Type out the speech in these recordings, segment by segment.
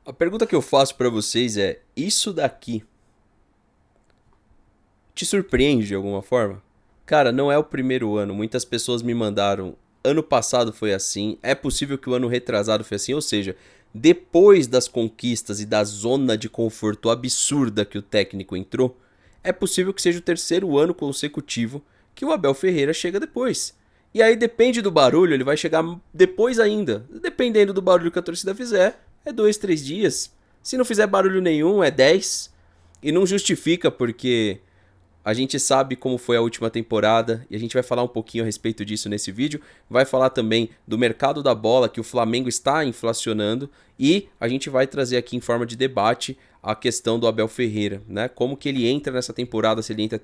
A pergunta que eu faço pra vocês é: isso daqui te surpreende de alguma forma? Cara, não é o primeiro ano. Muitas pessoas me mandaram. Ano passado foi assim. É possível que o ano retrasado foi assim. Ou seja, depois das conquistas e da zona de conforto absurda que o técnico entrou, é possível que seja o terceiro ano consecutivo que o Abel Ferreira chega depois. E aí depende do barulho, ele vai chegar depois ainda. Dependendo do barulho que a torcida fizer, é 2, 3 dias. Se não fizer barulho nenhum, é 10. E não justifica porque a gente sabe como foi a última temporada e a gente vai falar um pouquinho a respeito disso nesse vídeo. Vai falar também do mercado da bola, que o Flamengo está inflacionando, e a gente vai trazer aqui em forma de debate a questão do Abel Ferreira, né? Como que ele entra nessa temporada, se ele entra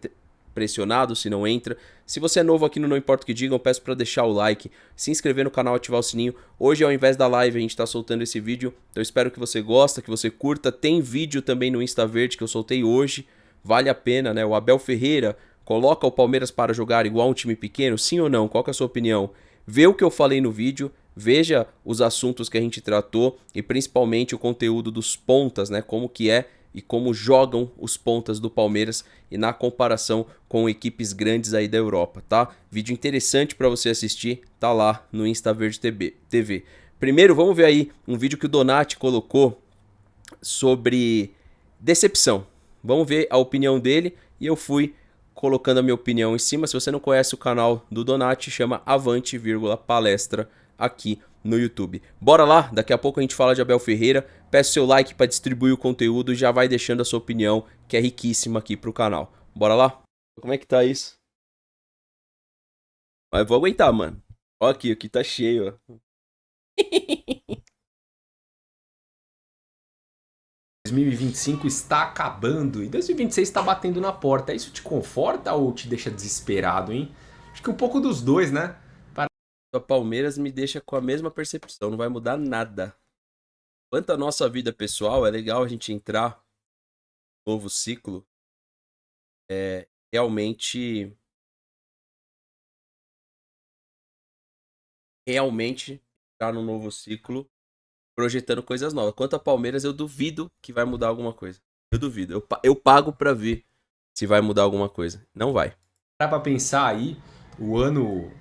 pressionado, se não entra. Se você é novo aqui no Não Importa o Que Digam, peço para deixar o like, se inscrever no canal, ativar o sininho. Hoje, ao invés da live, a gente está soltando esse vídeo, então eu espero que você goste, que você curta. Tem vídeo também no Insta Verde que eu soltei hoje. Vale a pena, né? O Abel Ferreira coloca o Palmeiras para jogar igual um time pequeno? Sim ou não? Qual que é a sua opinião? Vê o que eu falei no vídeo, veja os assuntos que a gente tratou e principalmente o conteúdo dos pontas, né? Como que é e como jogam os pontas do Palmeiras e na comparação com equipes grandes aí da Europa, tá? Vídeo interessante para você assistir, tá lá no Insta Verde TV. Primeiro, vamos ver aí um vídeo que o Donati colocou sobre decepção. Vamos ver a opinião dele e eu fui colocando a minha opinião em cima. Se você não conhece o canal do Donati, chama Avante, Palestra aqui no YouTube. Bora lá, daqui a pouco a gente fala de Abel Ferreira. Peço seu like para distribuir o conteúdo e já vai deixando a sua opinião, que é riquíssima aqui pro canal. Bora lá? Como é que tá isso? Mas eu vou aguentar, mano. Ó aqui tá cheio, ó. 2025 está acabando e 2026 está batendo na porta. Isso te conforta ou te deixa desesperado, hein? Acho que um pouco dos dois, né? O Palmeiras me deixa com a mesma percepção, não vai mudar nada. Quanto à nossa vida pessoal, é legal a gente entrar no novo ciclo, realmente, realmente entrar num novo ciclo, projetando coisas novas. Quanto a Palmeiras, eu duvido que vai mudar alguma coisa. Eu duvido. Eu pago pra ver se vai mudar alguma coisa. Não vai. Dá pra pensar aí, o ano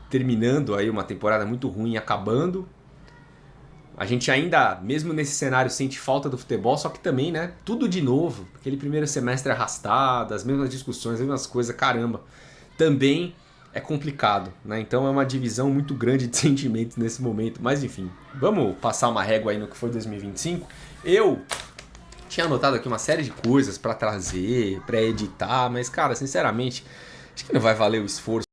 terminando aí, uma temporada muito ruim, acabando. A gente ainda, mesmo nesse cenário, sente falta do futebol, só que também, né? Tudo de novo. Aquele primeiro semestre arrastado, as mesmas discussões, as mesmas coisas, caramba. Também é complicado, né? Então é uma divisão muito grande de sentimentos nesse momento. Mas enfim, vamos passar uma régua aí no que foi 2025. Eu tinha anotado aqui uma série de coisas pra trazer, pra editar, mas cara, sinceramente, acho que não vai valer o esforço.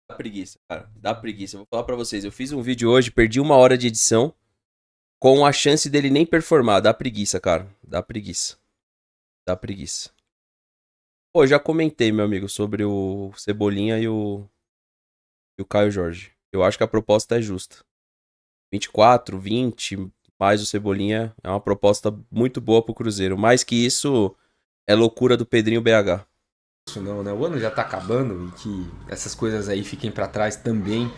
Dá preguiça, cara. Dá preguiça. Eu vou falar pra vocês. Eu fiz um vídeo hoje, perdi 1 hora de edição, com a chance dele nem performar. Dá preguiça, cara. Dá preguiça. Dá preguiça. Pô, já comentei, meu amigo, sobre o Cebolinha e o Caio Jorge. Eu acho que a proposta é justa. 24, 20, mais o Cebolinha é uma proposta muito boa pro Cruzeiro. Mais que isso, é loucura do Pedrinho BH. Não, né? O ano já tá acabando e que essas coisas aí fiquem pra trás também.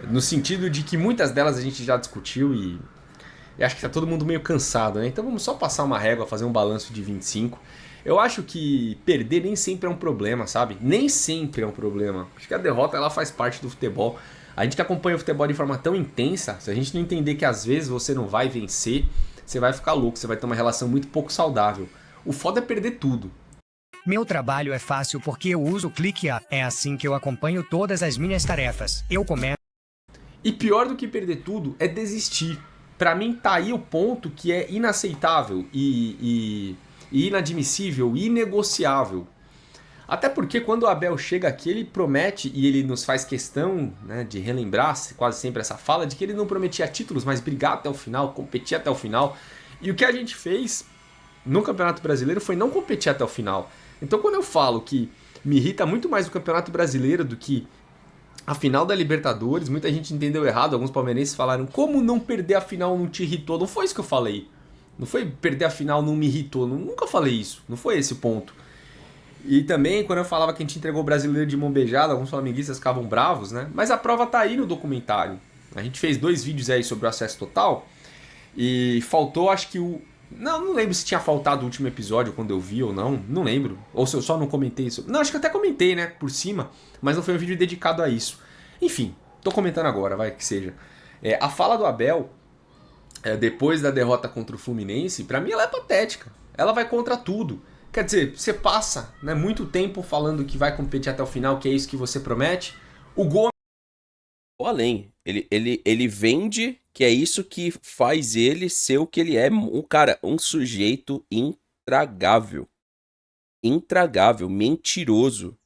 No sentido de que muitas delas a gente já discutiu e acho que tá todo mundo meio cansado, né? Então vamos só passar uma régua, fazer um balanço de 25. Eu acho que perder nem sempre é um problema, sabe? Nem sempre é um problema. Acho que a derrota ela faz parte do futebol. A gente que acompanha o futebol de forma tão intensa, se a gente não entender que às vezes você não vai vencer, você vai ficar louco, você vai ter uma relação muito pouco saudável. O foda é perder tudo. Meu trabalho é fácil porque eu uso o ClickUp. É assim que eu acompanho todas as minhas tarefas. Eu começo. E pior do que perder tudo é desistir. Pra mim tá aí o ponto que é inaceitável e inadmissível, inegociável. Até porque quando o Abel chega aqui, ele promete e ele nos faz questão, né, de relembrar quase sempre essa fala de que ele não prometia títulos, mas brigar até o final, competir até o final. E o que a gente fez no Campeonato Brasileiro foi não competir até o final. Então quando eu falo que me irrita muito mais o Campeonato Brasileiro do que a final da Libertadores, muita gente entendeu errado, alguns palmeirenses falaram: como não perder a final não te irritou? Não foi isso que eu falei. Não foi perder a final não me irritou, nunca falei isso, não foi esse o ponto. E também quando eu falava que a gente entregou o Brasileiro de mão beijada, alguns flamenguistas ficavam bravos, né? Mas a prova tá aí no documentário. A gente fez 2 vídeos aí sobre o acesso total. E faltou, acho que o... Não lembro se tinha faltado o último episódio quando eu vi ou não. Não lembro. Ou se eu só não comentei isso. Não, acho que até comentei, né? Por cima. Mas não foi um vídeo dedicado a isso. Enfim, tô comentando agora, vai que seja. A fala do Abel, depois da derrota contra o Fluminense, pra mim ela é patética. Ela vai contra tudo. Quer dizer, você passa, né, muito tempo falando que vai competir até o final, que é isso que você promete. O gol... Ou além. Ele vende que é isso que faz ele ser o que ele é. Um sujeito intragável. Intragável, mentiroso.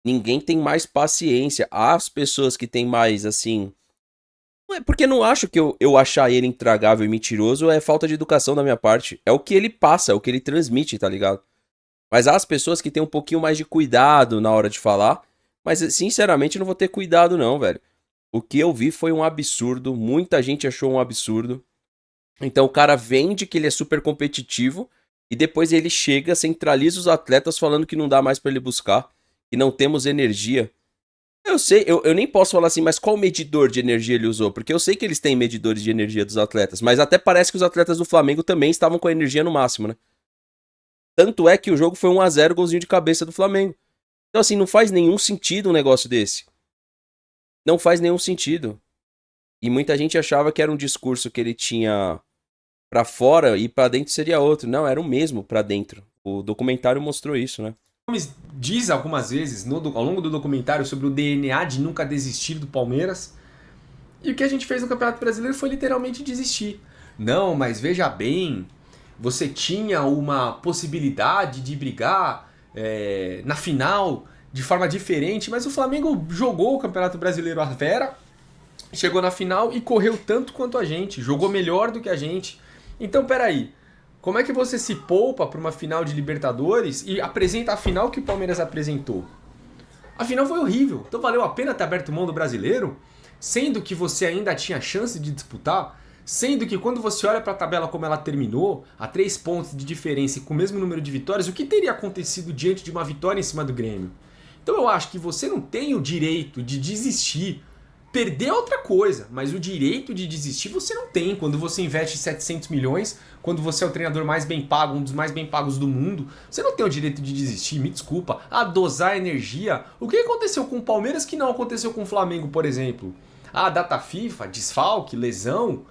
Ninguém tem mais paciência. As pessoas que têm mais, assim... Porque não acho que eu achar ele intragável e mentiroso é falta de educação da minha parte. É o que ele passa, é o que ele transmite, tá ligado? Mas há as pessoas que têm um pouquinho mais de cuidado na hora de falar. Mas, sinceramente, não vou ter cuidado não, velho. O que eu vi foi um absurdo. Muita gente achou um absurdo. Então o cara vende que ele é super competitivo. E depois ele chega, centraliza os atletas falando que não dá mais pra ele buscar. Que não temos energia. Eu sei, eu nem posso falar assim, mas qual medidor de energia ele usou? Porque eu sei que eles têm medidores de energia dos atletas. Mas até parece que os atletas do Flamengo também estavam com a energia no máximo, né? Tanto é que o jogo foi 1-0, golzinho de cabeça do Flamengo. Então assim, não faz nenhum sentido um negócio desse. Não faz nenhum sentido. E muita gente achava que era um discurso que ele tinha pra fora e pra dentro seria outro. Não, era o mesmo pra dentro. O documentário mostrou isso, né? Gomes diz algumas vezes ao longo do documentário sobre o DNA de nunca desistir do Palmeiras. E o que a gente fez no Campeonato Brasileiro foi literalmente desistir. Não, mas veja bem, você tinha uma possibilidade de brigar na final de forma diferente, mas o Flamengo jogou o Campeonato Brasileiro à vera, chegou na final e correu tanto quanto a gente, jogou melhor do que a gente. Então, peraí, como é que você se poupa para uma final de Libertadores e apresenta a final que o Palmeiras apresentou? A final foi horrível, então valeu a pena ter aberto mão do Brasileiro, sendo que você ainda tinha chance de disputar, sendo que quando você olha para a tabela como ela terminou, a 3 pontos de diferença e com o mesmo número de vitórias, o que teria acontecido diante de uma vitória em cima do Grêmio? Então eu acho que você não tem o direito de desistir. Perder é outra coisa, mas o direito de desistir você não tem. Quando você investe 700 milhões, quando você é o treinador mais bem pago, um dos mais bem pagos do mundo, você não tem o direito de desistir, me desculpa. A dosar energia. O que aconteceu com o Palmeiras que não aconteceu com o Flamengo, por exemplo? A data FIFA, desfalque, lesão.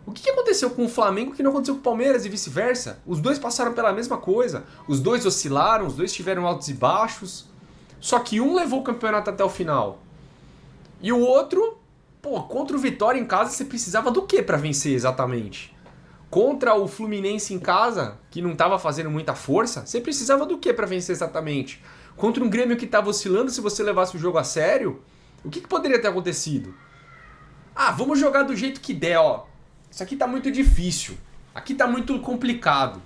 O que aconteceu com o Flamengo que não aconteceu com o Palmeiras e vice-versa? Os dois passaram pela mesma coisa. Os dois oscilaram, os dois tiveram altos e baixos. Só que um levou o campeonato até o final. E o outro, contra o Vitória em casa você precisava do que pra vencer exatamente? Contra o Fluminense em casa, que não tava fazendo muita força, você precisava do que pra vencer exatamente? Contra um Grêmio que tava oscilando, se você levasse o jogo a sério, o que poderia ter acontecido? Ah, vamos jogar do jeito que der, ó. Isso aqui tá muito difícil. Aqui tá muito complicado.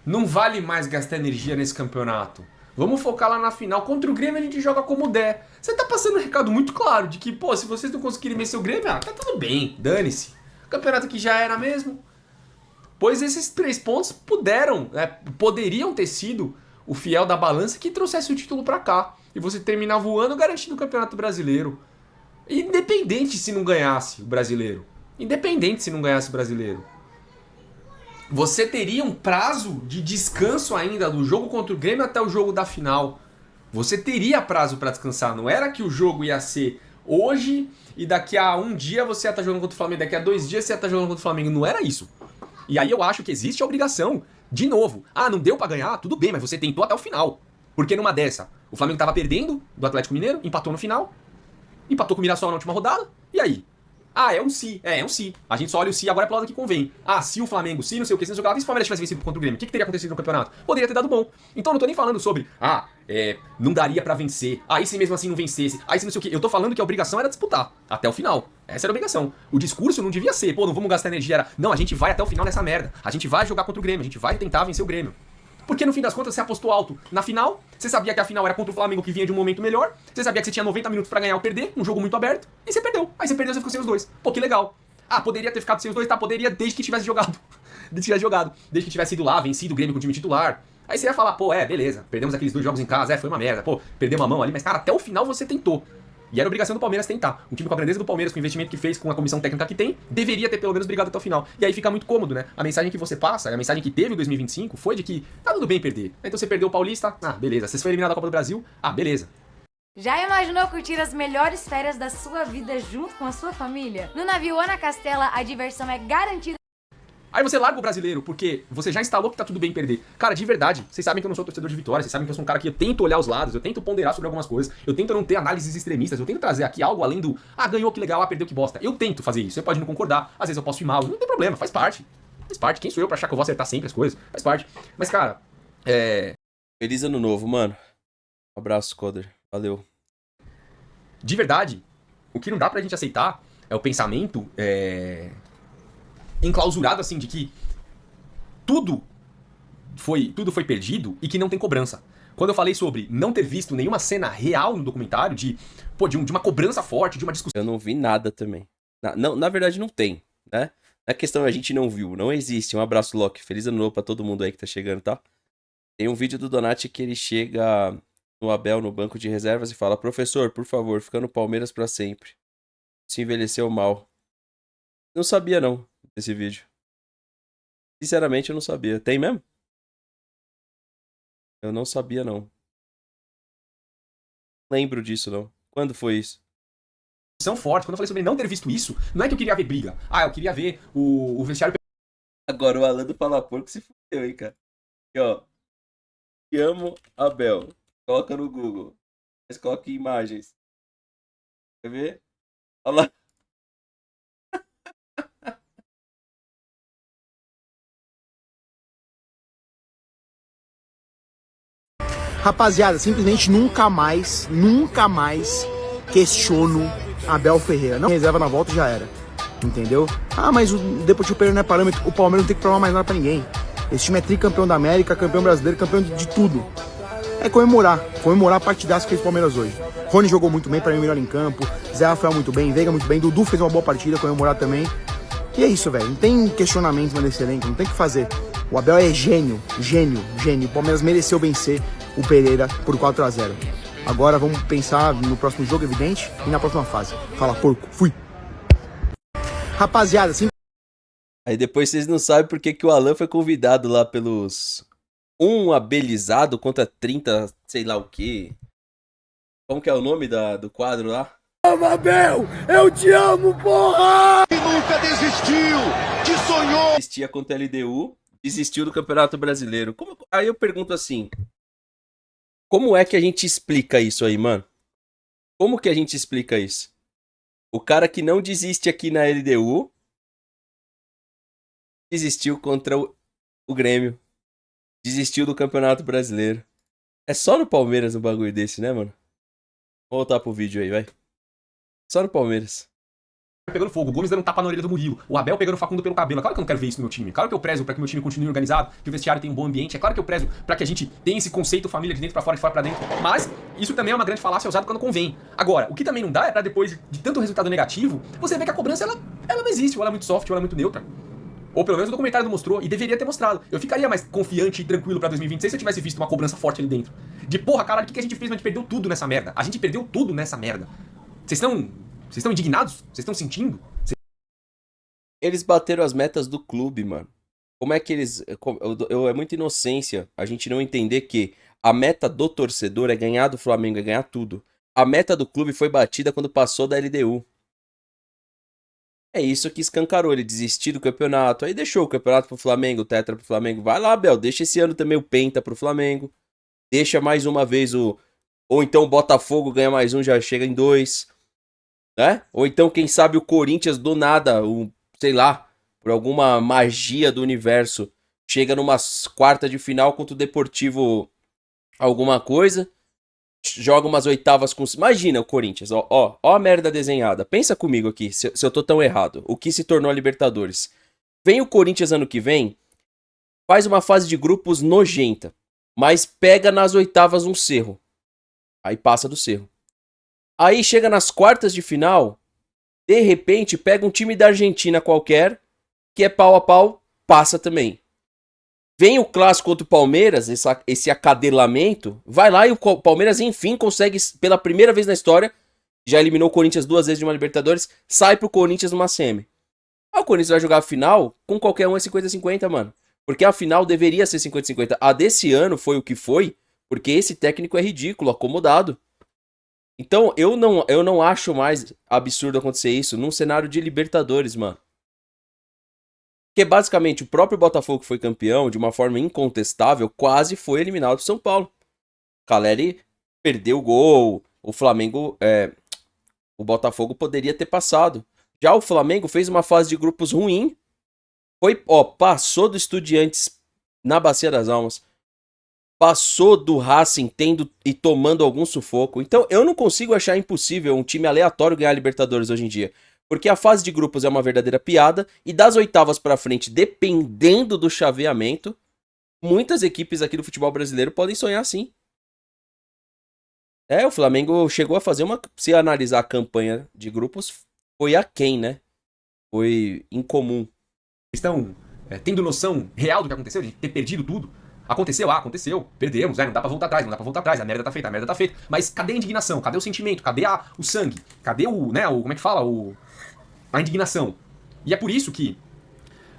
Não vale mais gastar energia nesse campeonato. Vamos focar lá na final. Contra o Grêmio a gente joga como der. Você tá passando um recado muito claro de que, se vocês não conseguirem vencer o Grêmio, tá tudo bem, dane-se. Campeonato que já era mesmo. Pois esses 3 pontos poderiam ter sido o fiel da balança que trouxesse o título pra cá. E você terminava o ano garantindo o Campeonato Brasileiro. Independente se não ganhasse o Brasileiro. Independente se não ganhasse o Brasileiro. Você teria um prazo de descanso ainda do jogo contra o Grêmio até o jogo da final. Você teria prazo para descansar. Não era que o jogo ia ser hoje e daqui a um dia você ia estar jogando contra o Flamengo, daqui a 2 dias você ia estar jogando contra o Flamengo. Não era isso. E aí eu acho que existe a obrigação, de novo. Ah, não deu para ganhar? Tudo bem, mas você tentou até o final. Porque numa dessa, o Flamengo estava perdendo do Atlético Mineiro, empatou no final, empatou com o Mirassol na última rodada, e aí? Ah, é um se. É um se. A gente só olha o se agora é pro lado que convem. Ah, se o Flamengo, se não sei o que, se não sei o que lá, e se o Palmeiras tivesse vencido contra o Grêmio, o que teria acontecido no campeonato? Poderia ter dado bom. Então eu não tô nem falando sobre, não daria pra vencer. Aí se mesmo assim não vencesse. Aí se não sei o que. Eu tô falando que a obrigação era disputar. Até o final. Essa era a obrigação. O discurso não devia ser, não vamos gastar energia. Era, não, a gente vai até o final nessa merda. A gente vai jogar contra o Grêmio. A gente vai tentar vencer o Grêmio. Porque no fim das contas você apostou alto na final, você sabia que a final era contra o Flamengo que vinha de um momento melhor, você sabia que você tinha 90 minutos pra ganhar ou perder, um jogo muito aberto, e você perdeu. Aí você perdeu, você ficou sem os dois. Que legal. Ah, poderia ter ficado sem os dois, tá? Poderia desde que tivesse jogado. Desde que tivesse ido lá, vencido o Grêmio com o time titular. Aí você ia falar, beleza, perdemos aqueles 2 jogos em casa, foi uma merda, perdemos a mão ali, mas cara, até o final você tentou. E era obrigação do Palmeiras tentar. Um time com a grandeza do Palmeiras, com o investimento que fez, com a comissão técnica que tem, deveria ter pelo menos brigado até o final. E aí fica muito cômodo, né? A mensagem que você passa, a mensagem que teve em 2025 foi de que tá tudo bem perder. Então você perdeu o Paulista, ah, beleza. Você foi eliminado da Copa do Brasil, ah, beleza. Já imaginou curtir as melhores férias da sua vida junto com a sua família? No navio Ana Castela, a diversão é garantida. Aí você larga o brasileiro, porque você já instalou que tá tudo bem perder. Cara, de verdade, vocês sabem que eu não sou torcedor de Vitória, vocês sabem que eu sou um cara que eu tento olhar os lados, eu tento ponderar sobre algumas coisas, eu tento não ter análises extremistas, eu tento trazer aqui algo além do, ah, ganhou, que legal, ah, perdeu, que bosta. Eu tento fazer isso, você pode não concordar, às vezes eu posso ir mal, não tem problema, faz parte. Faz parte, quem sou eu pra achar que eu vou acertar sempre as coisas? Faz parte. Mas, cara, Feliz ano novo, mano. Um abraço, Coder. Valeu. De verdade, o que não dá pra gente aceitar é o pensamento enclausurado, assim, de que tudo foi perdido e que não tem cobrança. Quando eu falei sobre não ter visto nenhuma cena real no documentário de uma cobrança forte, de uma discussão... Eu não vi nada também. Na verdade não tem, né? A questão é a gente não viu, não existe. Um abraço, Loki. Feliz ano novo pra todo mundo aí que tá chegando, tá? Tem um vídeo do Donati que ele chega no Abel, no banco de reservas, e fala: professor, por favor, fica no Palmeiras pra sempre. Se envelheceu mal. Não sabia não desse vídeo. Sinceramente eu não sabia. Tem mesmo? Eu não sabia não. Lembro disso não. Quando foi isso? forte. Quando eu falei sobre não ter visto isso, não é que eu queria ver briga. Ah, eu queria ver o vestiário... Agora o Alan do Fala Porco se fudeu, hein, cara. Aqui, ó. Te amo, Abel. Coloca no Google. Mas coloca em imagens. Quer ver? Olha lá. Rapaziada, simplesmente nunca mais questiono Abel Ferreira. Não reserva na volta, já era. Entendeu? Ah, mas o Deportivo Pereira não é parâmetro. O Palmeiras não tem que provar mais nada pra ninguém. Esse time é tricampeão da América, campeão brasileiro, campeão de tudo. É comemorar a partidaça que fez o Palmeiras hoje. Rony jogou muito bem, pra mim melhor em campo. Zé Rafael muito bem, Veiga muito bem, Dudu fez uma boa partida, comemorar também. E é isso, velho. Não tem questionamento nesse elenco, não tem o que fazer. O Abel é gênio. O Palmeiras mereceu vencer o Pereira por 4-0. Agora vamos pensar no próximo jogo, evidente, e na próxima fase. Fala, porco. Fui. Rapaziada, sim. Aí depois vocês não sabem por que o Alan foi convidado lá pelos... abelizado contra 30, sei lá o quê. Como que é o nome do quadro lá? Abel, eu te amo, porra! E nunca desistiu, que sonhou. Desistia contra a LDU, desistiu do Campeonato Brasileiro. Aí eu pergunto assim, como é que a gente explica isso aí, mano? Como que a gente explica isso? O cara que não desiste aqui na LDU desistiu contra o Grêmio. Desistiu do Campeonato Brasileiro. É só no Palmeiras um bagulho desse, né, mano? Vou voltar pro vídeo aí, vai. Só no Palmeiras. Pegando fogo, o Gomes dando um tapa na orelha do Murilo, o Abel pegando o Facundo pelo cabelo. É claro que eu não quero ver isso no meu time. Claro que eu prezo pra que o meu time continue organizado, que o vestiário tenha um bom ambiente. É claro que eu prezo pra que a gente tenha esse conceito família de dentro pra fora, de fora pra dentro. Mas isso também é uma grande falácia usada quando convém. Agora, o que também não dá é pra depois de tanto resultado negativo, você ver que a cobrança ela não existe, ou ela é muito soft, ou ela é muito neutra. Ou pelo menos o documentário não mostrou, e deveria ter mostrado. Eu ficaria mais confiante e tranquilo pra 2026 se eu tivesse visto uma cobrança forte ali dentro. De porra, caralho, o que a gente fez? A gente perdeu tudo nessa merda. A gente perdeu tudo nessa merda. Vocês estão indignados? Vocês estão sentindo? Eles bateram as metas do clube, mano. Como é que eles... É muita inocência a gente não entender que a meta do torcedor é ganhar do Flamengo, é ganhar tudo. A meta do clube foi batida quando passou da LDU. É isso que escancarou, ele desistiu do campeonato, aí deixou o campeonato pro Flamengo, o tetra pro Flamengo. Vai lá, Abel, deixa esse ano também o penta pro Flamengo. Deixa mais uma vez o... Ou então o Botafogo ganha mais um, já chega em 2. Né? Ou então, quem sabe, o Corinthians do nada, sei lá, por alguma magia do universo, chega numa quarta de final contra o Deportivo alguma coisa, joga umas oitavas com... Imagina o Corinthians, ó a merda desenhada. Pensa comigo aqui, se eu tô tão errado. O que se tornou a Libertadores? Vem o Corinthians ano que vem, faz uma fase de grupos nojenta, mas pega nas oitavas um Cerro. Aí passa do Cerro. Aí chega nas quartas de final, de repente pega um time da Argentina qualquer, que é pau a pau, passa também. Vem o clássico contra o Palmeiras, esse acadelamento, vai lá e o Palmeiras enfim consegue, pela primeira vez na história, já eliminou o Corinthians 2 vezes de uma Libertadores, sai pro Corinthians numa semi. Ah, o Corinthians vai jogar a final, com qualquer um é 50-50, mano. Porque a final deveria ser 50-50. A desse ano foi o que foi, porque esse técnico é ridículo, acomodado. Então, eu não acho mais absurdo acontecer isso num cenário de Libertadores, mano. Porque basicamente o próprio Botafogo que foi campeão, de uma forma incontestável, quase foi eliminado pro São Paulo. Caleri perdeu o gol, o Flamengo, o Botafogo poderia ter passado. Já o Flamengo fez uma fase de grupos ruim, passou do Estudiantes na Bacia das Almas, passou do Racing tendo e tomando algum sufoco. Então eu não consigo achar impossível um time aleatório ganhar a Libertadores hoje em dia. Porque a fase de grupos é uma verdadeira piada, e das oitavas pra frente, dependendo do chaveamento, muitas equipes aqui do futebol brasileiro podem sonhar sim. O Flamengo chegou a fazer se analisar a campanha de grupos, foi aquém, né? Foi incomum. Estão tendo noção real do que aconteceu, de ter perdido tudo. Aconteceu, perdemos, não dá pra voltar atrás, a merda tá feita. Mas cadê a indignação? Cadê o sentimento? Cadê o sangue? Cadê como é que fala? A indignação. E é por isso que,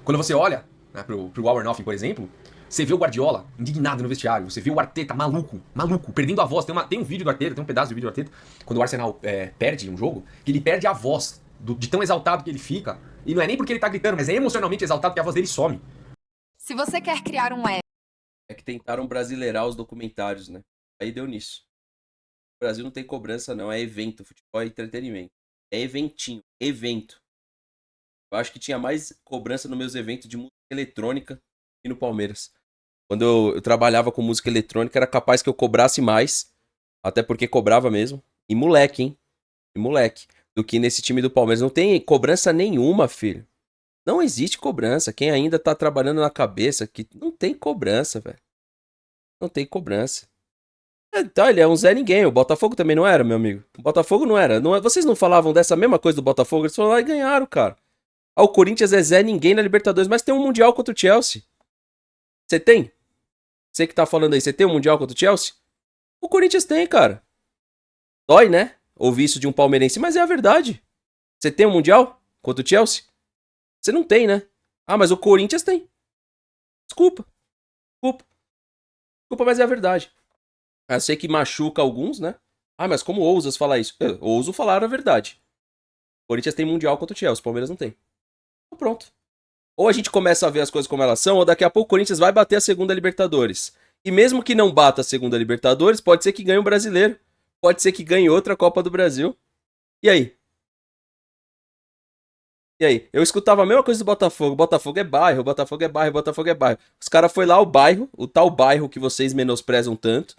quando você olha, né, pro Our Nothing, por exemplo, você vê o Guardiola indignado no vestiário, você vê o Arteta maluco, perdendo a voz. Tem um vídeo do Arteta, tem um pedaço do vídeo do Arteta, quando o Arsenal perde um jogo, que ele perde a voz, de tão exaltado que ele fica. E não é nem porque ele tá gritando, mas é emocionalmente exaltado que a voz dele some. Se você quer criar um app... É que tentaram brasileirar os documentários, né? Aí deu nisso. O Brasil não tem cobrança não, é evento, futebol é entretenimento. É eventinho, evento. Eu acho que tinha mais cobrança nos meus eventos de música eletrônica e no Palmeiras. Quando eu trabalhava com música eletrônica, era capaz que eu cobrasse mais, até porque cobrava mesmo. E moleque, hein? Do que nesse time do Palmeiras. Não tem cobrança nenhuma, filho. Não existe cobrança. Quem ainda tá trabalhando na cabeça que não tem cobrança, velho. Não tem cobrança. Então, ele é um Zé Ninguém. O Botafogo também não era, meu amigo. O Botafogo não era. Vocês não falavam dessa mesma coisa do Botafogo? Eles falaram lá e ganharam, cara. O Corinthians é Zé Ninguém na Libertadores, mas tem um Mundial contra o Chelsea. Você tem? Você que tá falando aí, você tem um Mundial contra o Chelsea? O Corinthians tem, cara. Dói, né? Ouvir isso de um palmeirense, mas é a verdade. Você tem um Mundial contra o Chelsea? Você não tem, né? Ah, mas o Corinthians tem. Desculpa, mas é a verdade. Eu sei que machuca alguns, né? Ah, mas como ousas falar isso? Eu ouso falar a verdade. O Corinthians tem Mundial contra o Chelsea, o Palmeiras não tem. Então pronto. Ou a gente começa a ver as coisas como elas são, ou daqui a pouco o Corinthians vai bater a segunda Libertadores. E mesmo que não bata a segunda Libertadores, pode ser que ganhe um brasileiro. Pode ser que ganhe outra Copa do Brasil. E aí? Eu escutava a mesma coisa do Botafogo. Botafogo é bairro. Os caras foi lá, o tal bairro que vocês menosprezam tanto,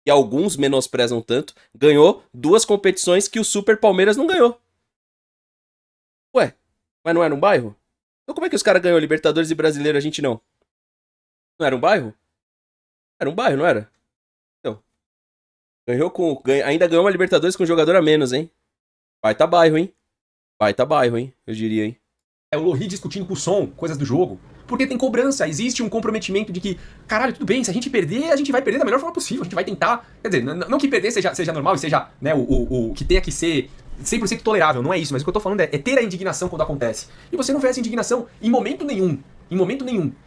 que alguns menosprezam tanto, ganhou 2 competições que o Super Palmeiras não ganhou. Ué, mas não era um bairro? Então como é que os caras ganhou Libertadores e Brasileiro e a gente não? Não era um bairro? Era um bairro, não era? Então. Ainda ganhou uma Libertadores com um jogador a menos, hein? Vai tá bairro, hein? Eu diria, hein? O Lohri discutindo com o som, coisas do jogo. Porque tem cobrança, existe um comprometimento de que, caralho, tudo bem, se a gente perder, a gente vai perder da melhor forma possível, a gente vai tentar. Quer dizer, não que perder seja normal e seja, né, o que tenha que ser 100% tolerável, não é isso, mas o que eu tô falando é ter a indignação quando acontece. E você não vê essa indignação em momento nenhum.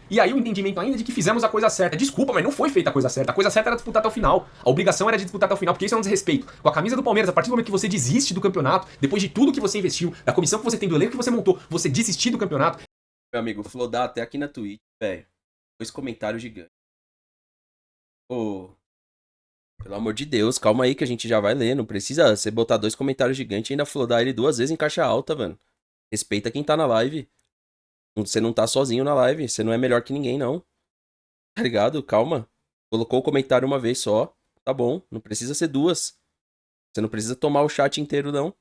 E aí o entendimento ainda de que fizemos a coisa certa. Desculpa, mas não foi feita a coisa certa. A coisa certa era disputar até o final. A obrigação era de disputar até o final, porque isso é um desrespeito. Com a camisa do Palmeiras, a partir do momento que você desiste do campeonato, depois de tudo que você investiu, da comissão que você tem, do elenco que você montou, você desistir do campeonato. Meu amigo, o Flodá até aqui na Twitch, velho. 2 comentários gigantes. Pelo amor de Deus, calma aí que a gente já vai ler. Não precisa você botar 2 comentários gigantes e ainda flodar ele 2 vezes em caixa alta, mano. Respeita quem tá na live. Você não tá sozinho na live. Você não é melhor que ninguém, não. Tá ligado? Calma. Colocou o comentário uma vez só. Tá bom. Não precisa ser 2. Você não precisa tomar o chat inteiro, não.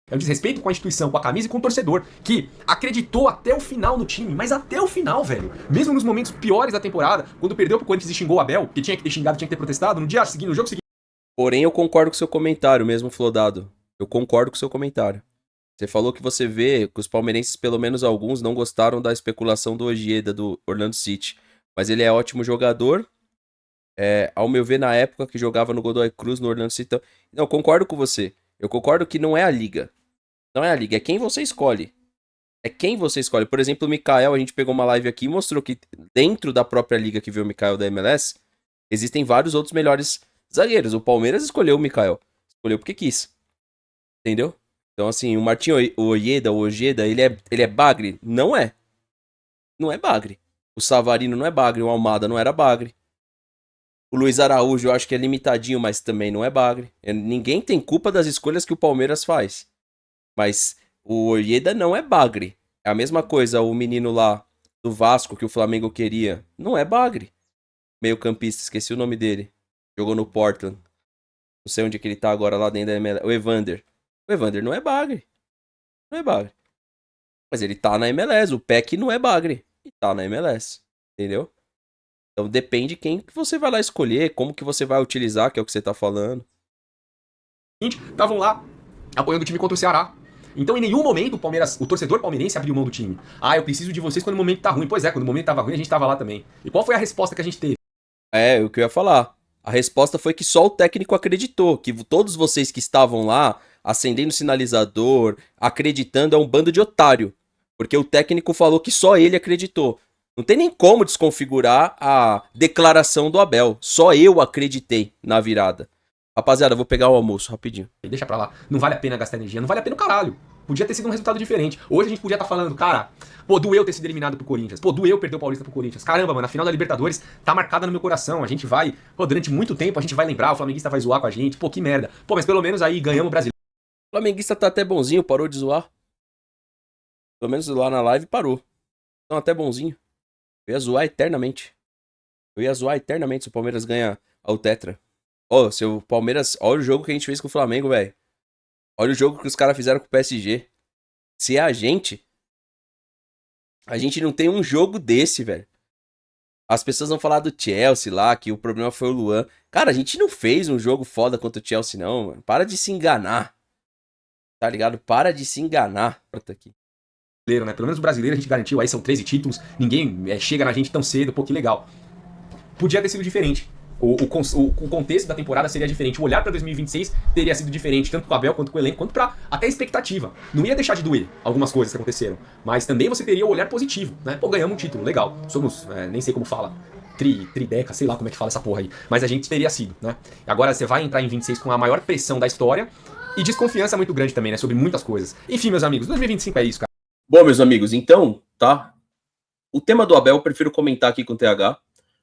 É um desrespeito com a instituição, com a camisa e com o torcedor, que acreditou até o final no time, mas até o final, velho. Mesmo nos momentos piores da temporada, quando perdeu pro Corinthians e xingou o Abel, que tinha que ter xingado, tinha que ter protestado, no dia seguinte, no jogo seguinte. Porém, eu concordo com o seu comentário, mesmo flodado. Eu concordo com o seu comentário. Você falou que você vê que os palmeirenses, pelo menos alguns, não gostaram da especulação do Ojeda, do Orlando City. Mas ele é ótimo jogador. ao meu ver, na época que jogava no Godoy Cruz, no Orlando City. Não, concordo com você. Eu concordo que não é a liga. Não é a liga, é quem você escolhe. É quem você escolhe. Por exemplo, o Mikael, a gente pegou uma live aqui e mostrou que dentro da própria liga que veio o Mikael da MLS, existem vários outros melhores zagueiros. O Palmeiras escolheu o Mikael. Escolheu porque quis. Entendeu? Então, assim, o Martin Ojeda, ele é bagre? Não é. Não é bagre. O Savarino não é bagre, o Almada não era bagre. O Luiz Araújo eu acho que é limitadinho, mas também não é bagre. Ninguém tem culpa das escolhas que o Palmeiras faz. Mas o Ojeda não é bagre. É a mesma coisa o menino lá do Vasco que o Flamengo queria. Não é bagre. Meio campista, esqueci o nome dele. Jogou no Portland. Não sei onde é que ele tá agora lá dentro da MLS. O Evander. O Evander não é bagre. Não é bagre. Mas ele tá na MLS. O Peck não é bagre. E tá na MLS. Entendeu? Então depende quem que você vai lá escolher, como que você vai utilizar, que é o que você tá falando. Estavam lá apoiando o time contra o Ceará. Então, em nenhum momento, o torcedor palmeirense abriu mão do time. Ah, eu preciso de vocês quando o momento tá ruim. Pois é, quando o momento tava ruim, a gente tava lá também. E qual foi a resposta que a gente teve? É, o que eu ia falar. A resposta foi que só o técnico acreditou, que todos vocês que estavam lá, acendendo o sinalizador, acreditando, é um bando de otário. Porque o técnico falou que só ele acreditou. Não tem nem como desconfigurar a declaração do Abel. Só eu acreditei na virada. Rapaziada, eu vou pegar o almoço rapidinho. Deixa pra lá. Não vale a pena gastar energia. Não vale a pena o caralho. Podia ter sido um resultado diferente. Hoje a gente podia estar falando, cara, pô, doeu ter sido eliminado pro Corinthians. Pô, doeu perder o Paulista pro Corinthians. Caramba, mano, a final da Libertadores tá marcada no meu coração. A gente vai, pô, durante muito tempo a gente vai lembrar, o flamenguista vai zoar com a gente. Pô, que merda. Pô, mas pelo menos aí ganhamos o brasileiro. O flamenguista tá até bonzinho, parou de zoar. Pelo menos lá na live parou. Então até bonzinho. Eu ia zoar eternamente. Se o Palmeiras ganha o Tetra. Ó, se o Palmeiras... Olha o jogo que a gente fez com o Flamengo, velho. Olha o jogo que os caras fizeram com o PSG. Se é a gente não tem um jogo desse, velho. As pessoas vão falar do Chelsea lá, que o problema foi o Luan. Cara, a gente não fez um jogo foda contra o Chelsea, não, mano. Para de se enganar. Tá ligado? Para de se enganar. Pronto aqui. Né? Pelo menos o brasileiro a gente garantiu, aí são 13 títulos, ninguém chega na gente tão cedo, pô, que legal. Podia ter sido diferente. O contexto da temporada seria diferente. O olhar pra 2026 teria sido diferente, tanto com o Abel quanto com o elenco, quanto pra até a expectativa. Não ia deixar de doer algumas coisas que aconteceram, mas também você teria o olhar positivo, né? Pô, ganhamos um título, legal. Somos, nem sei como fala, trideca, sei lá como é que fala essa porra aí, mas a gente teria sido, né? Agora você vai entrar em 26 com a maior pressão da história e desconfiança muito grande também, né? Sobre muitas coisas. Enfim, meus amigos, 2025 é isso, cara. Bom, meus amigos, então, tá? O tema do Abel eu prefiro comentar aqui com o TH.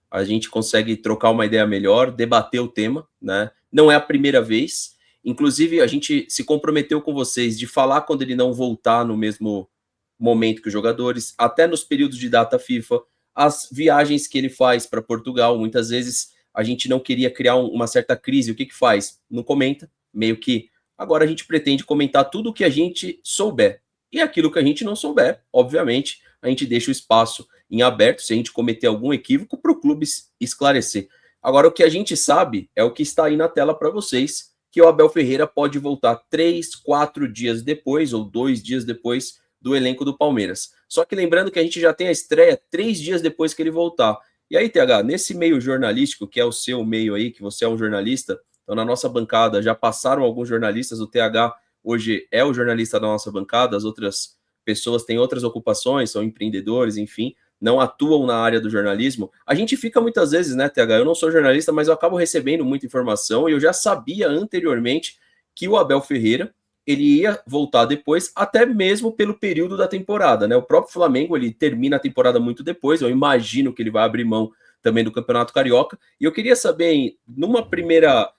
A gente consegue trocar uma ideia melhor, debater o tema, né? Não é a primeira vez. Inclusive, a gente se comprometeu com vocês de falar quando ele não voltar no mesmo momento que os jogadores, até nos períodos de data FIFA, as viagens que ele faz para Portugal. Muitas vezes a gente não queria criar uma certa crise. O que faz? Não comenta, meio que. Agora a gente pretende comentar tudo o que a gente souber. E aquilo que a gente não souber, obviamente, a gente deixa o espaço em aberto, se a gente cometer algum equívoco, para o clube esclarecer. Agora, o que a gente sabe é o que está aí na tela para vocês, que o Abel Ferreira pode voltar 3, 4 dias depois, ou 2 dias depois, do elenco do Palmeiras. Só que lembrando que a gente já tem a estreia 3 dias depois que ele voltar. E aí, TH, nesse meio jornalístico, que é o seu meio aí, que você é um jornalista, então na nossa bancada já passaram alguns jornalistas, o TH hoje é o jornalista da nossa bancada, as outras pessoas têm outras ocupações, são empreendedores, enfim, não atuam na área do jornalismo. A gente fica muitas vezes, né, TH? Eu não sou jornalista, mas eu acabo recebendo muita informação e eu já sabia anteriormente que o Abel Ferreira, ele ia voltar depois, até mesmo pelo período da temporada, né? O próprio Flamengo, ele termina a temporada muito depois, eu imagino que ele vai abrir mão também do Campeonato Carioca, e eu queria saber, numa primeira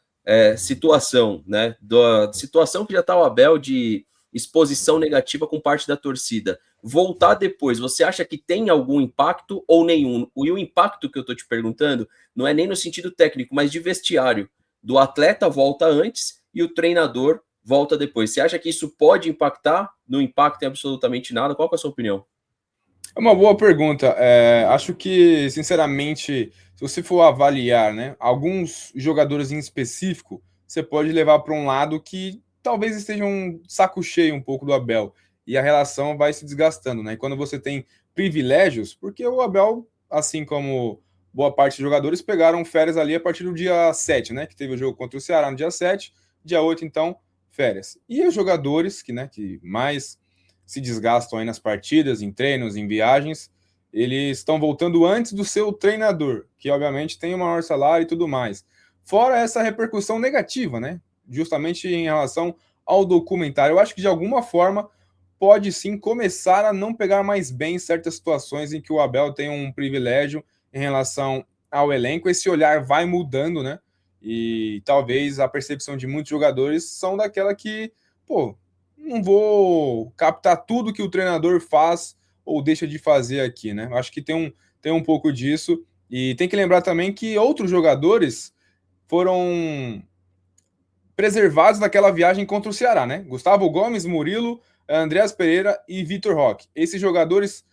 situação, né, da situação que já está o Abel de exposição negativa com parte da torcida, voltar depois, você acha que tem algum impacto ou nenhum? E o impacto que eu estou te perguntando não é nem no sentido técnico, mas de vestiário. Do atleta volta antes e o treinador volta depois. Você acha que isso pode impactar? Não impacta em absolutamente nada? Qual que é a sua opinião? É uma boa pergunta. Acho que, sinceramente, se você for avaliar, né, alguns jogadores em específico, você pode levar para um lado que talvez esteja um saco cheio um pouco do Abel, e a relação vai se desgastando, né? E quando você tem privilégios, porque o Abel, assim como boa parte dos jogadores pegaram férias ali a partir do dia 7, né? Que teve o jogo contra o Ceará no dia 7, dia 8, então, férias. E os jogadores que mais se desgastam aí nas partidas, em treinos, em viagens, eles estão voltando antes do seu treinador, que obviamente tem o maior salário e tudo mais. Fora essa repercussão negativa, né? Justamente em relação ao documentário. Eu acho que de alguma forma pode sim começar a não pegar mais bem certas situações em que o Abel tem um privilégio em relação ao elenco. Esse olhar vai mudando, né? E talvez a percepção de muitos jogadores são daquela que, não vou captar tudo que o treinador faz ou deixa de fazer aqui, né? Acho que tem um pouco disso. E tem que lembrar também que outros jogadores foram preservados daquela viagem contra o Ceará, né? Gustavo Gomes, Murilo, Andreas Pereira e Vitor Roque. Esses jogadores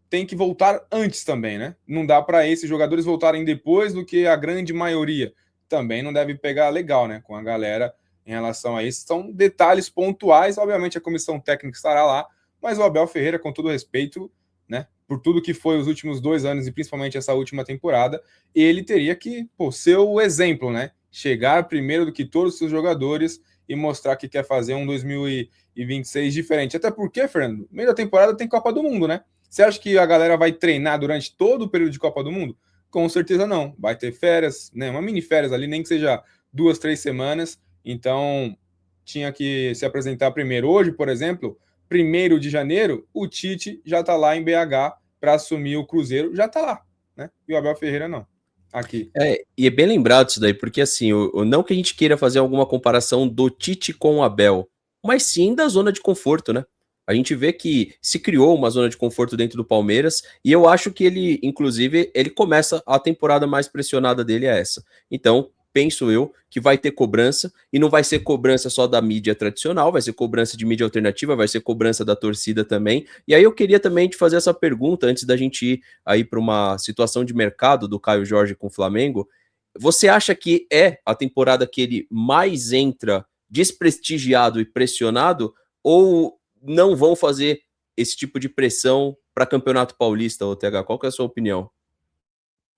têm que voltar antes também, né? Não dá para esses jogadores voltarem depois do que a grande maioria. Também não deve pegar legal, né? Com a galera em relação a isso. São detalhes pontuais. Obviamente a comissão técnica estará lá, mas o Abel Ferreira, com todo respeito, né? Por tudo que foi os últimos 2 anos e principalmente essa última temporada, ele teria que ser o exemplo, né? Chegar primeiro do que todos os seus jogadores e mostrar que quer fazer um 2026 diferente. Até porque, Fernando, meio da temporada tem Copa do Mundo, né? Você acha que a galera vai treinar durante todo o período de Copa do Mundo? Com certeza não. Vai ter férias, né? Uma mini férias ali, nem que seja 2, 3 semanas. Então, tinha que se apresentar primeiro. Hoje, por exemplo, 1º de janeiro, o Tite já está lá em BH para assumir o Cruzeiro. Já está lá, né? E o Abel Ferreira não. Aqui. E é bem lembrado isso daí, porque assim, não que a gente queira fazer alguma comparação do Tite com o Abel, mas sim da zona de conforto, né? A gente vê que se criou uma zona de conforto dentro do Palmeiras, e eu acho que ele, inclusive, ele começa a temporada mais pressionada dele é essa. Então, penso eu que vai ter cobrança, e não vai ser cobrança só da mídia tradicional, vai ser cobrança de mídia alternativa, vai ser cobrança da torcida também. E aí eu queria também te fazer essa pergunta, antes da gente ir aí para uma situação de mercado do Caio Jorge com o Flamengo. Você acha que é a temporada que ele mais entra desprestigiado e pressionado, ou não vão fazer esse tipo de pressão para Campeonato Paulista, ô TH? Qual que é a sua opinião?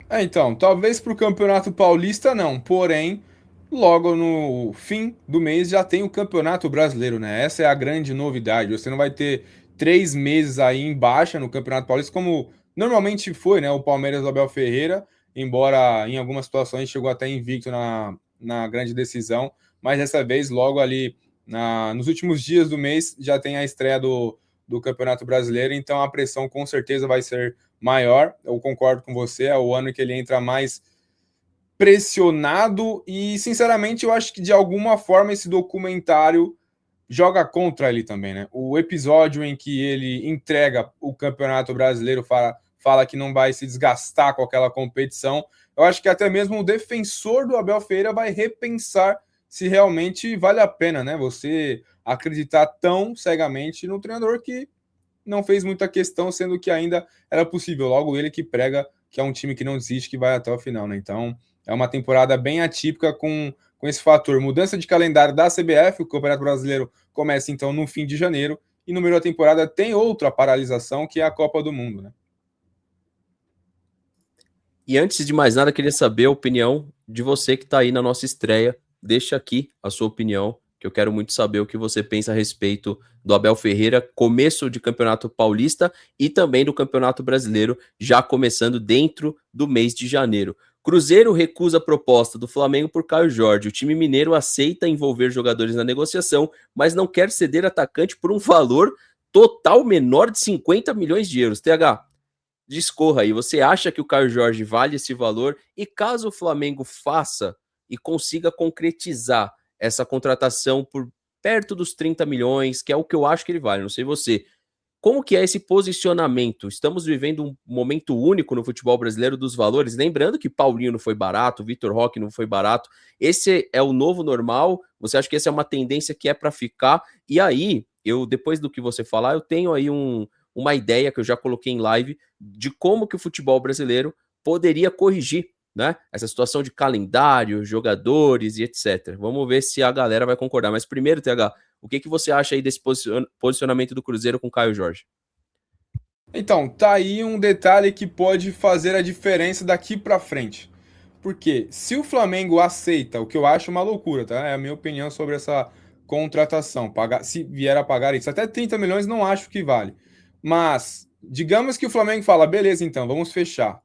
Então, talvez para o Campeonato Paulista não, porém, logo no fim do mês já tem o Campeonato Brasileiro, né? Essa é a grande novidade. Você não vai ter 3 meses aí em baixa no Campeonato Paulista, como normalmente foi, né? O Palmeiras do Abel Ferreira, embora em algumas situações chegou até invicto na grande decisão, mas dessa vez, logo ali nos últimos dias do mês, já tem a estreia do Campeonato Brasileiro, então a pressão com certeza vai ser maior. Eu concordo com você, é o ano que ele entra mais pressionado e, sinceramente, eu acho que de alguma forma esse documentário joga contra ele também, né? O episódio em que ele entrega o Campeonato Brasileiro, fala que não vai se desgastar com aquela competição, eu acho que até mesmo o defensor do Abel Ferreira vai repensar se realmente vale a pena, né? Você acreditar tão cegamente no treinador que não fez muita questão, sendo que ainda era possível. Logo ele que prega que é um time que não desiste, que vai até o final, né? Então, é uma temporada bem atípica com esse fator. Mudança de calendário da CBF, o Campeonato Brasileiro começa, então, no fim de janeiro, e no meio da temporada tem outra paralisação, que é a Copa do Mundo, né? E antes de mais nada, queria saber a opinião de você que está aí na nossa estreia. Deixa aqui a sua opinião, que eu quero muito saber o que você pensa a respeito do Abel Ferreira, começo de Campeonato Paulista e também do Campeonato Brasileiro, já começando dentro do mês de janeiro. Cruzeiro recusa a proposta do Flamengo por Caio Jorge. O time mineiro aceita envolver jogadores na negociação, mas não quer ceder atacante por um valor total menor de 50 milhões de euros. TH, discorra aí. Você acha que o Caio Jorge vale esse valor? E caso o Flamengo faça e consiga concretizar essa contratação por perto dos 30 milhões, que é o que eu acho que ele vale, não sei você. Como que é esse posicionamento? Estamos vivendo um momento único no futebol brasileiro dos valores. Lembrando que Paulinho não foi barato, Vitor Roque não foi barato. Esse é o novo normal? Você acha que essa é uma tendência que é para ficar? E aí, depois do que você falar, eu tenho aí uma ideia que eu já coloquei em live de como que o futebol brasileiro poderia corrigir, né, essa situação de calendário, jogadores e etc. Vamos ver se a galera vai concordar. Mas primeiro, TH, o que você acha aí desse posicionamento do Cruzeiro com o Caio Jorge? Então, tá aí um detalhe que pode fazer a diferença daqui para frente. Porque se o Flamengo aceita, o que eu acho uma loucura, tá? É a minha opinião sobre essa contratação. Se vier a pagar isso, até 30 milhões não acho que vale. Mas, digamos que o Flamengo fala, beleza, então, vamos fechar.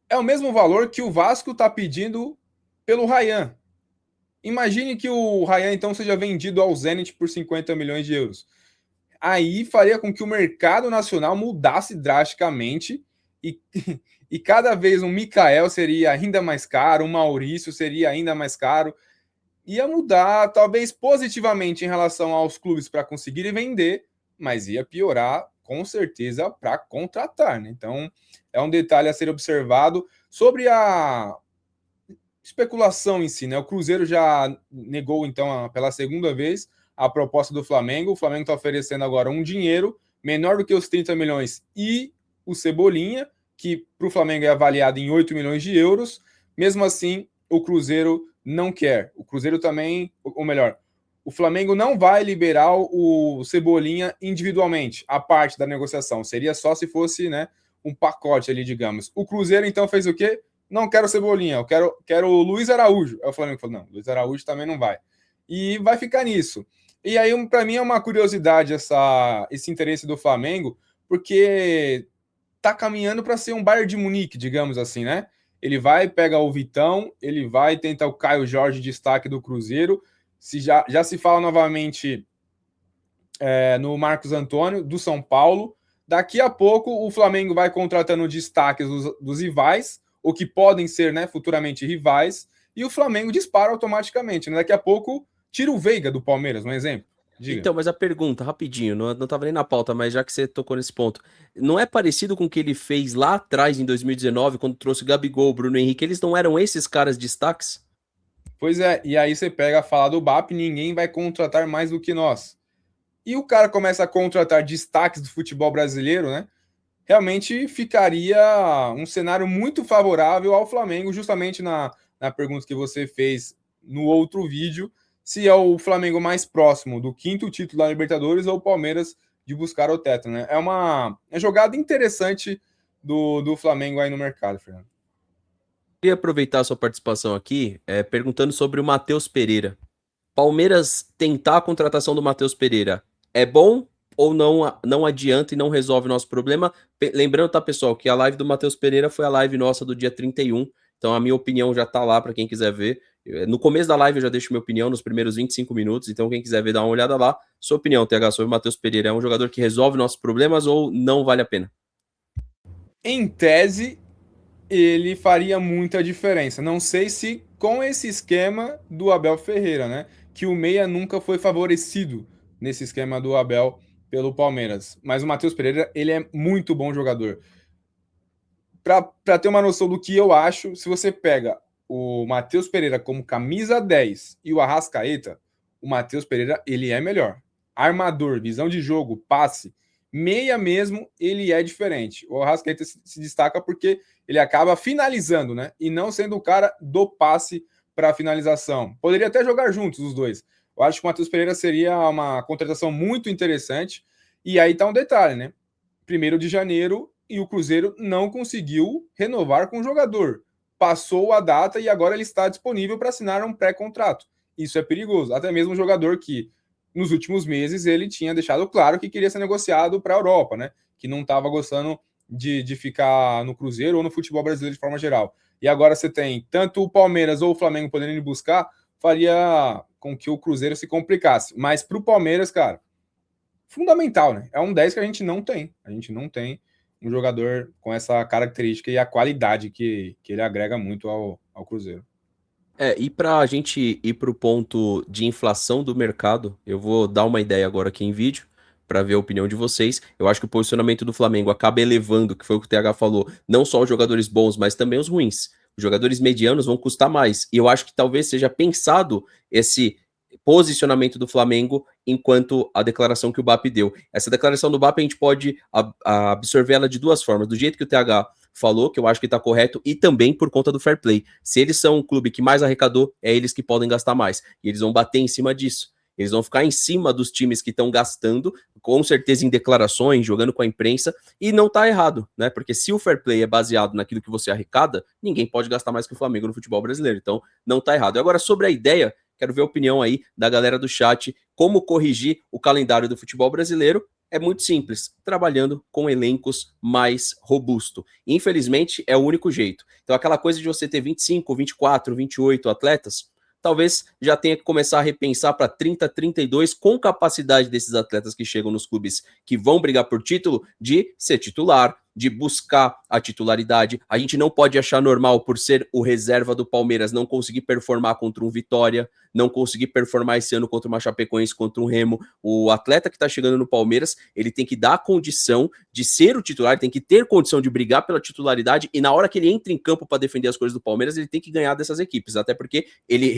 É o mesmo valor que o Vasco está pedindo pelo Ryan. Imagine que o Ryan, então, seja vendido ao Zenit por 50 milhões de euros. Aí faria com que o mercado nacional mudasse drasticamente e cada vez um Mikael seria ainda mais caro, um Maurício seria ainda mais caro. Ia mudar, talvez positivamente em relação aos clubes para conseguirem vender, mas ia piorar com certeza para contratar, né? Então é um detalhe a ser observado sobre a especulação em si, né? O Cruzeiro já negou então pela segunda vez a proposta do Flamengo. O Flamengo está oferecendo agora um dinheiro menor do que os 30 milhões e o Cebolinha, que para o Flamengo é avaliado em 8 milhões de euros. Mesmo assim, o Cruzeiro não quer. O Cruzeiro também, ou melhor, o Flamengo não vai liberar o Cebolinha individualmente, a parte da negociação. Seria só se fosse, né, um pacote ali, digamos. O Cruzeiro, então, fez o quê? Não quero Cebolinha, eu quero o Luiz Araújo. Aí o Flamengo falou, não, Luiz Araújo também não vai. E vai ficar nisso. E aí, para mim, é uma curiosidade esse interesse do Flamengo, porque tá caminhando para ser um Bayern de Munique, digamos assim, né? Ele vai, pega o Vitão, ele vai, tenta o Caio Jorge, destaque do Cruzeiro. Já se fala novamente no Marcos Antônio, do São Paulo. Daqui a pouco, o Flamengo vai contratando destaques dos rivais, ou que podem ser, né, futuramente rivais, e o Flamengo dispara automaticamente, né? Daqui a pouco, tira o Veiga do Palmeiras, um exemplo. Diga. Então, mas a pergunta, rapidinho, não tava nem na pauta, mas já que você tocou nesse ponto, não é parecido com o que ele fez lá atrás, em 2019, quando trouxe o Gabigol, o Bruno Henrique? Eles não eram esses caras destaques? Pois é, e aí você pega a fala do BAP, ninguém vai contratar mais do que nós. E o cara começa a contratar destaques do futebol brasileiro, né? Realmente ficaria um cenário muito favorável ao Flamengo, justamente na pergunta que você fez no outro vídeo, se é o Flamengo mais próximo do 5º título da Libertadores ou o Palmeiras de buscar o teto, né? É uma jogada interessante do Flamengo aí no mercado, Fernando. Queria aproveitar a sua participação aqui, perguntando sobre o Matheus Pereira. Palmeiras tentar a contratação do Matheus Pereira é bom ou não adianta e não resolve o nosso problema? Lembrando, tá, pessoal, que a live do Matheus Pereira foi a live nossa do dia 31, então a minha opinião já tá lá para quem quiser ver. No começo da live eu já deixo minha opinião nos primeiros 25 minutos, então quem quiser ver, dá uma olhada lá. Sua opinião, TH, sobre o Matheus Pereira, é um jogador que resolve nossos problemas ou não vale a pena? Em tese, ele faria muita diferença. Não sei se com esse esquema do Abel Ferreira, né? Que o meia nunca foi favorecido nesse esquema do Abel pelo Palmeiras. Mas o Matheus Pereira, ele é muito bom jogador. Para ter uma noção do que eu acho, se você pega o Matheus Pereira como camisa 10 e o Arrascaeta, o Matheus Pereira, ele é melhor. Armador, visão de jogo, passe, meia mesmo, ele é diferente. O Arrascaeta se destaca porque ele acaba finalizando, né? E não sendo o cara do passe para finalização. Poderia até jogar juntos os dois. Eu acho que o Matheus Pereira seria uma contratação muito interessante. E aí tá um detalhe, né? 1º de janeiro e o Cruzeiro não conseguiu renovar com o jogador. Passou a data e agora ele está disponível para assinar um pré-contrato. Isso é perigoso. Até mesmo um jogador que, nos últimos meses, ele tinha deixado claro que queria ser negociado para a Europa, né? Que não estava gostando de ficar no Cruzeiro ou no futebol brasileiro de forma geral. E agora você tem tanto o Palmeiras ou o Flamengo podendo ir buscar, faria com que o Cruzeiro se complicasse. Mas para o Palmeiras, cara, fundamental, né? É um 10 que a gente não tem. A gente não tem um jogador com essa característica e a qualidade que ele agrega muito ao Cruzeiro. E para a gente ir para o ponto de inflação do mercado, eu vou dar uma ideia agora aqui em vídeo, para ver a opinião de vocês. Eu acho que o posicionamento do Flamengo acaba elevando, que foi o que o TH falou, não só os jogadores bons, mas também os ruins. Os jogadores medianos vão custar mais. E eu acho que talvez seja pensado esse posicionamento do Flamengo enquanto a declaração que o BAP deu. Essa declaração do BAP a gente pode absorver ela de duas formas. Do jeito que o TH falou, que eu acho que está correto, e também por conta do fair play. Se eles são o clube que mais arrecadou, é eles que podem gastar mais. E eles vão bater em cima disso. Eles vão ficar em cima dos times que estão gastando, com certeza em declarações, jogando com a imprensa, e não tá errado, né? Porque se o fair play é baseado naquilo que você arrecada, ninguém pode gastar mais que o Flamengo no futebol brasileiro. Então, não tá errado. E agora, sobre a ideia, quero ver a opinião aí da galera do chat, como corrigir o calendário do futebol brasileiro. É muito simples, trabalhando com elencos mais robusto. Infelizmente, é o único jeito. Então, aquela coisa de você ter 25, 24, 28 atletas, talvez já tenha que começar a repensar para 30, 32, com capacidade desses atletas que chegam nos clubes que vão brigar por título, de ser titular, de buscar a titularidade. A gente não pode achar normal, por ser o reserva do Palmeiras, não conseguir performar contra um Vitória, não conseguir performar esse ano contra uma Chapecoense, contra um Remo. O atleta que tá chegando no Palmeiras, ele tem que dar a condição de ser o titular, tem que ter condição de brigar pela titularidade, e na hora que ele entra em campo para defender as coisas do Palmeiras, ele tem que ganhar dessas equipes, até porque ele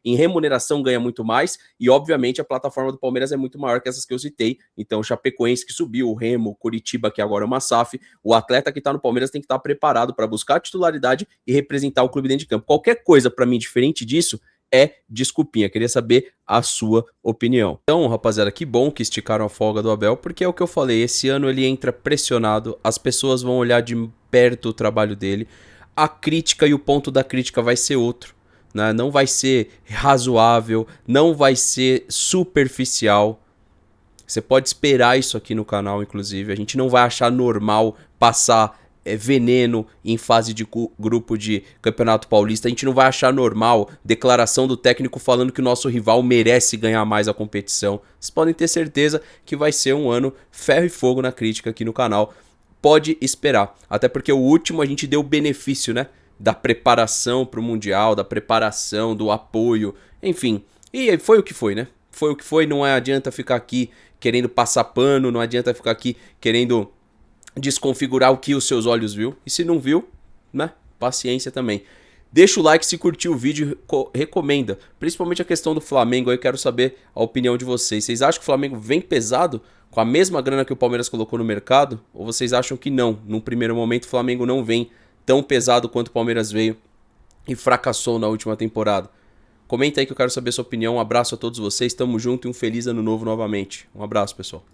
em remuneração ganha muito mais, e obviamente a plataforma do Palmeiras é muito maior que essas que eu citei. Então, o Chapecoense que subiu, o Remo, o Curitiba, que agora é uma SAF, o atleta que tá no Palmeiras tem que estar preparado para buscar a titularidade e representar o clube dentro de campo. Qualquer coisa para mim diferente disso é desculpinha. Queria saber a sua opinião. Então, rapaziada, que bom que esticaram a folga do Abel, porque é o que eu falei, esse ano ele entra pressionado, as pessoas vão olhar de perto o trabalho dele, a crítica e o ponto da crítica vai ser outro, né? Não vai ser razoável, não vai ser superficial. Você pode esperar isso aqui no canal, inclusive. A gente não vai achar normal passar veneno em fase de grupo de Campeonato Paulista. A gente não vai achar normal declaração do técnico falando que o nosso rival merece ganhar mais a competição. Vocês podem ter certeza que vai ser um ano ferro e fogo na crítica aqui no canal. Pode esperar. Até porque o último a gente deu o benefício, né? Da preparação para o Mundial, da preparação, do apoio, enfim. E foi o que foi, né? Foi o que foi, não adianta ficar aqui querendo passar pano, não adianta ficar aqui querendo desconfigurar o que os seus olhos viu. E se não viu, né? Paciência também. Deixa o like se curtiu o vídeo, recomenda. Principalmente a questão do Flamengo, aí eu quero saber a opinião de vocês. Vocês acham que o Flamengo vem pesado, com a mesma grana que o Palmeiras colocou no mercado? Ou vocês acham que não? Num primeiro momento o Flamengo não vem tão pesado quanto o Palmeiras veio e fracassou na última temporada? Comenta aí que eu quero saber a sua opinião. Um abraço a todos vocês, tamo junto e um feliz ano novo novamente. Um abraço, pessoal.